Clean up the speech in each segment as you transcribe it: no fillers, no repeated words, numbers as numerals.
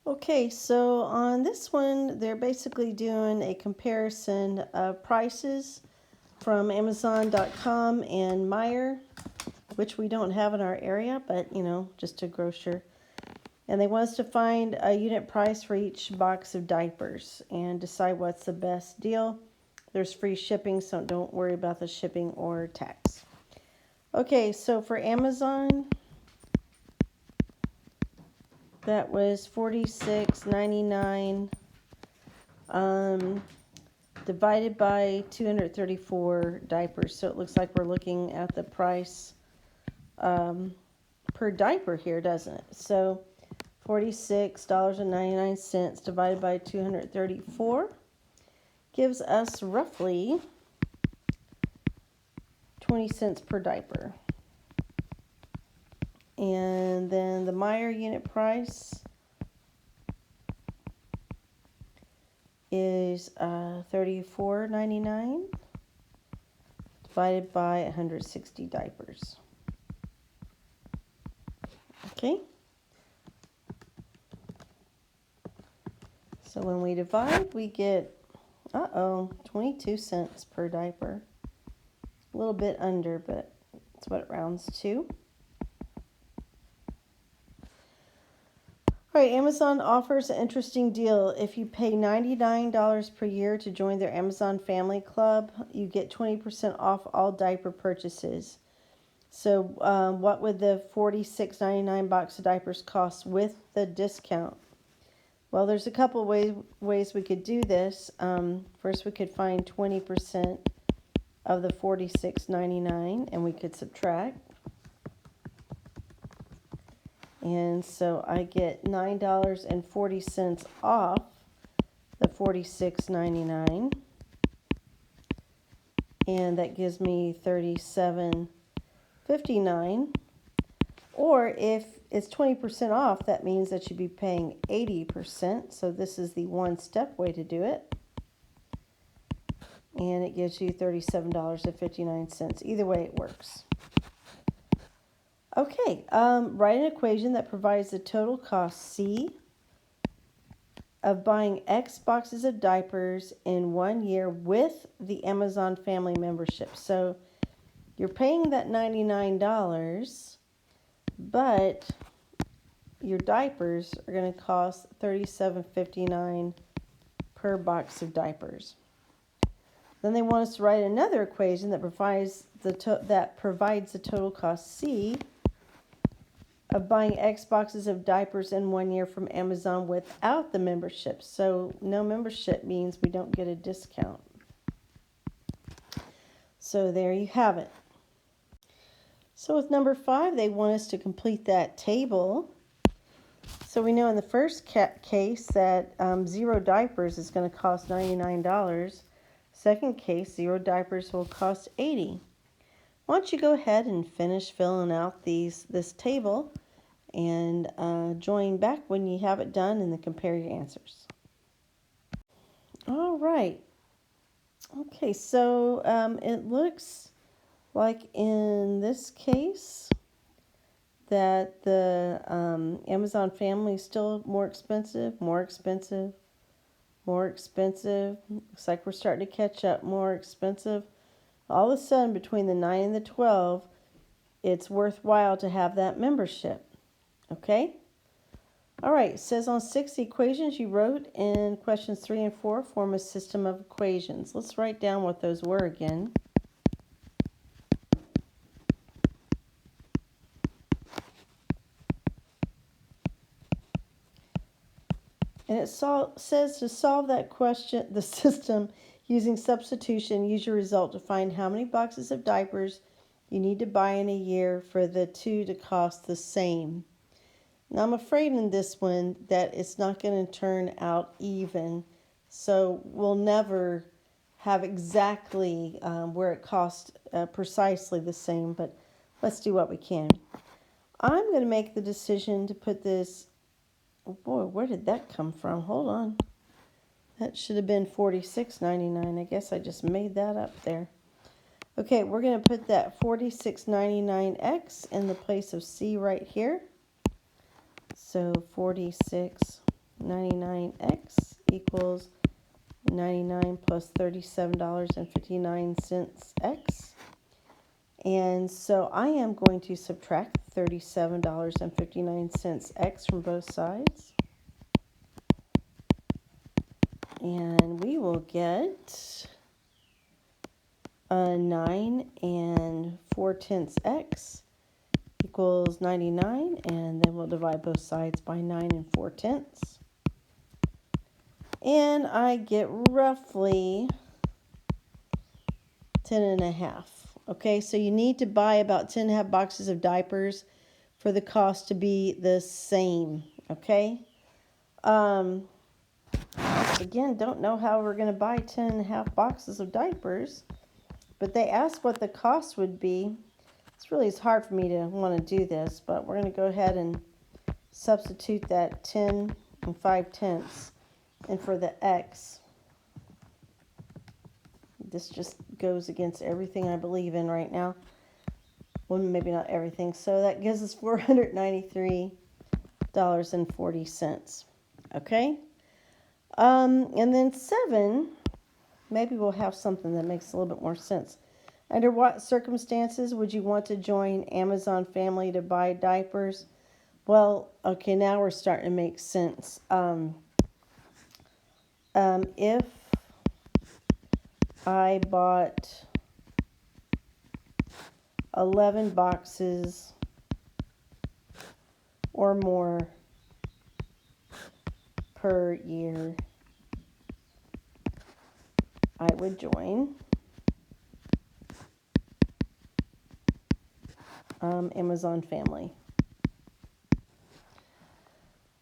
Okay, so on this one, they're basically doing a comparison of prices from Amazon.com and Meijer, which we don't have in our area, but just a grocer. And they want us to find a unit price for each box of diapers and decide what's the best deal. There's free shipping, so don't worry about the shipping or tax. Okay, so for Amazon, that was $46.99 divided by 234 diapers. So it looks like we're looking at the price per diaper here, doesn't it? So $46.99 divided by 234 gives us roughly 20 cents per diaper. And then the Meijer unit price is $34.99 divided by 160 diapers. Okay. So when we divide, we get 22 cents per diaper. A little bit under, but that's what it rounds to. All right, Amazon offers an interesting deal. If you pay $99 per year to join their Amazon Family Club, you get 20% off all diaper purchases. So what would the $46.99 box of diapers cost with the discount? Well, there's a couple ways we could do this. First, we could find 20% of the $46.99 and we could subtract. And so I get $9.40 off the $46.99. And that gives me $37.59. Or if it's 20% off, that means that you'd be paying 80%. So this is the one-step way to do it. And it gives you $37.59. Either way, it works. Okay, write an equation that provides the total cost, C, of buying X boxes of diapers in 1 year with the Amazon Family membership. So you're paying that $99, but your diapers are going to cost $37.59 per box of diapers. Then they want us to write another equation that provides the total cost, C, of buying X boxes of diapers in 1 year from Amazon without the membership. So no membership means we don't get a discount. So there you have it. So with number 5, they want us to complete that table. So we know in the first case that 0 diapers is going to cost $99. Second case, 0 diapers will cost $80. Why don't you go ahead and finish filling out this table and join back when you have it done and then compare your answers. All right. Okay, so it looks like in this case that the Amazon Family is still more expensive. Looks like we're starting to catch up, more expensive. All of a sudden, between the 9 and the 12, it's worthwhile to have that membership. Okay? All right, it says on 6 equations you wrote in questions 3 and 4 form a system of equations. Let's write down what those were again. And it says to solve that question, the system, using substitution, use your result to find how many boxes of diapers you need to buy in a year for the two to cost the same. Now I'm afraid in this one that it's not going to turn out even. So we'll never have exactly where it costs precisely the same, but let's do what we can. I'm going to make the decision to put this. Oh boy, where did that come from? Hold on. That should have been $46.99. I guess I just made that up there. Okay, we're going to put that $46.99X in the place of C right here. So $46.99 99x equals 99 plus $37.59 x. And so I am going to subtract $37.59 x from both sides. And we will get 9 and 4/10 x equals 99. And then we'll divide both sides by 9 and 4/10. And I get roughly 10.5. Okay, so you need to buy about 10.5 boxes of diapers for the cost to be the same. Okay. Again, don't know how we're going to buy 10.5 boxes of diapers, but they asked what the cost would be. It's hard for me to want to do this, but we're going to go ahead and substitute that 10 and 5/10. And for the x, this just goes against everything I believe in right now. Well, maybe not everything. So that gives us $493.40. Okay? And then 7, maybe we'll have something that makes a little bit more sense. Under what circumstances would you want to join Amazon Family to buy diapers? Well, okay, now we're starting to make sense. If I bought 11 boxes or more per year, I would join Amazon Family.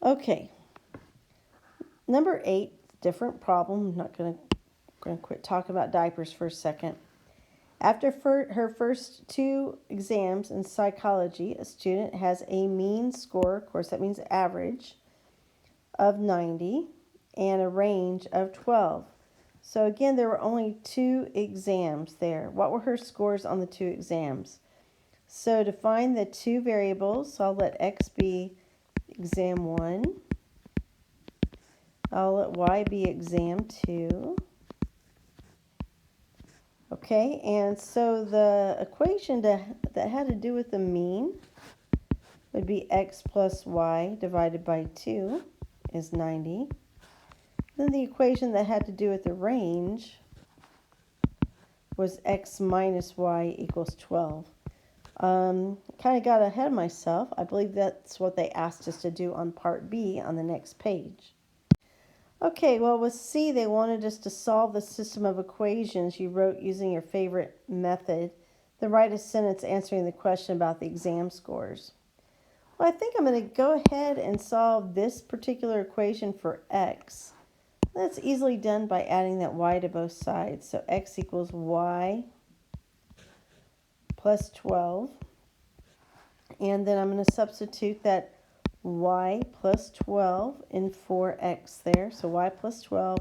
Okay. Number 8, different problem. I'm not going to quit talking about diapers for a second. After her first 2 exams in psychology, a student has a mean score, of course that means average, of 90 and a range of 12. So again, there were only 2 exams there. What were her scores on the 2 exams? So to find the 2 variables, I'll let x be exam 1. I'll let y be exam 2. Okay, and so the equation that had to do with the mean would be x plus y divided by 2 is 90. Then the equation that had to do with the range was x minus y equals 12. Kind of got ahead of myself. I believe that's what they asked us to do on part B on the next page. Okay, well with C, they wanted us to solve the system of equations you wrote using your favorite method, then write a sentence answering the question about the exam scores. Well, I think I'm going to go ahead and solve this particular equation for x. That's easily done by adding that y to both sides. So x equals y plus 12. And then I'm going to substitute that y plus 12 in 4x there. So y plus 12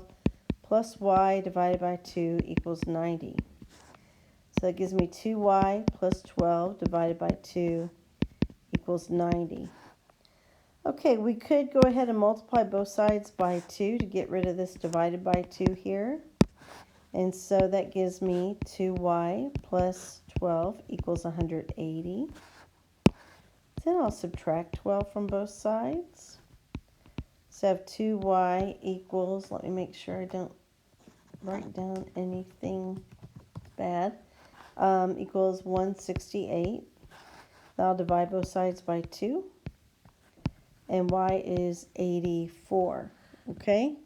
plus y divided by 2 equals 90. So that gives me 2y plus 12 divided by 2 equals 90. Okay, we could go ahead and multiply both sides by 2 to get rid of this divided by 2 here. And so that gives me 2y plus 12 equals 180. Then I'll subtract 12 from both sides. So I have 2y equals, let me make sure I don't write down anything bad, equals 168. Then I'll divide both sides by 2. And y is 84. Okay?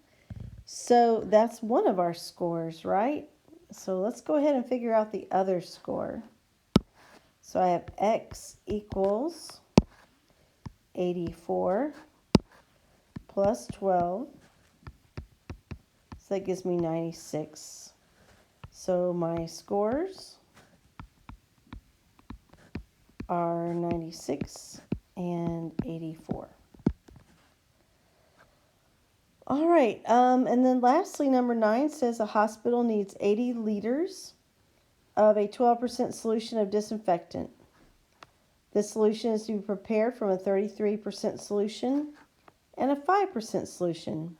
So that's one of our scores, right? So let's go ahead and figure out the other score. So I have x equals 84 plus 12. So that gives me 96. So my scores are 96 and 84. All right, and then lastly, number 9 says a hospital needs 80 liters of a 12% solution of disinfectant. This solution is to be prepared from a 33% solution and a 5% solution.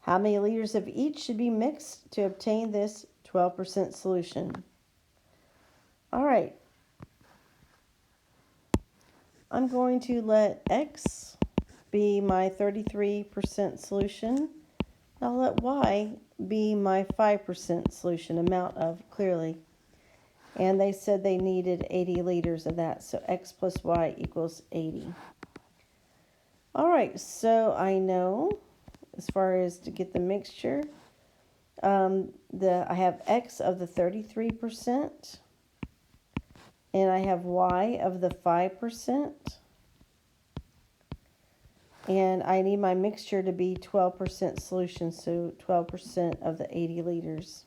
How many liters of each should be mixed to obtain this 12% solution? All right. I'm going to let X be my 33% solution. I'll let Y be my 5% solution, amount of, clearly. And they said they needed 80 liters of that, so X plus Y equals 80. All right, so I know as far as to get the mixture, I have X of the 33%, and I have Y of the 5%, and I need my mixture to be 12% solution, so 12% of the 80 liters.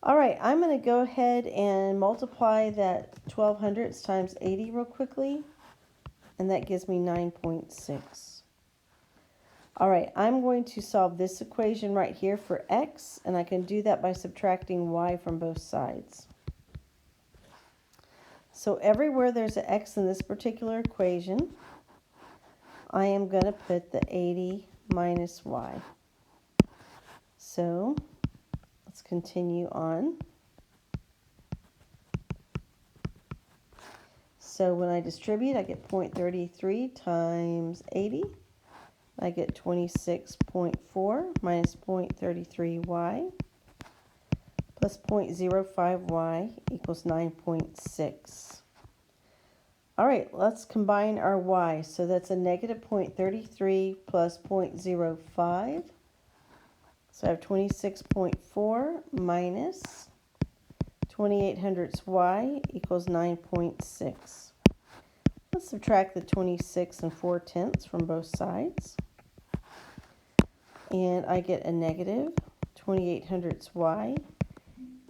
All right, I'm going to go ahead and multiply that 12 hundredths times 80 real quickly, and that gives me 9.6. All right, I'm going to solve this equation right here for X, and I can do that by subtracting Y from both sides. So everywhere there's an X in this particular equation, I am going to put the 80 minus Y. So let's continue on. So when I distribute, I get 0.33 times 80. I get 26.4 minus 0.33y plus 0.05y equals 9.6. All right, let's combine our y. So that's a negative 0.33 plus 0.05. So I have 26.4 minus 28 hundredths y equals 9.6. Let's subtract the 26 and 4/10 from both sides. And I get a negative 28 hundredths y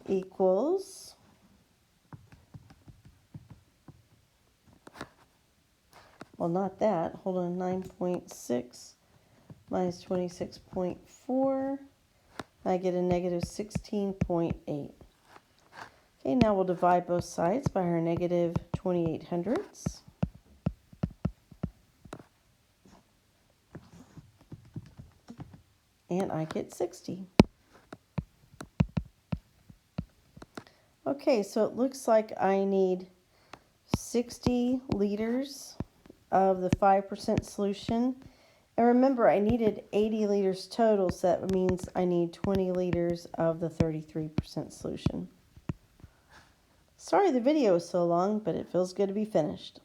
equals not that. Hold on, 9.6 minus 26.4. I get a negative 16.8. Okay, now we'll divide both sides by our negative 28 hundredths. And I get 60. Okay, so it looks like I need 60 liters of the 5% solution. And remember, I needed 80 liters total, so that means I need 20 liters of the 33% solution. Sorry the video is so long, but it feels good to be finished.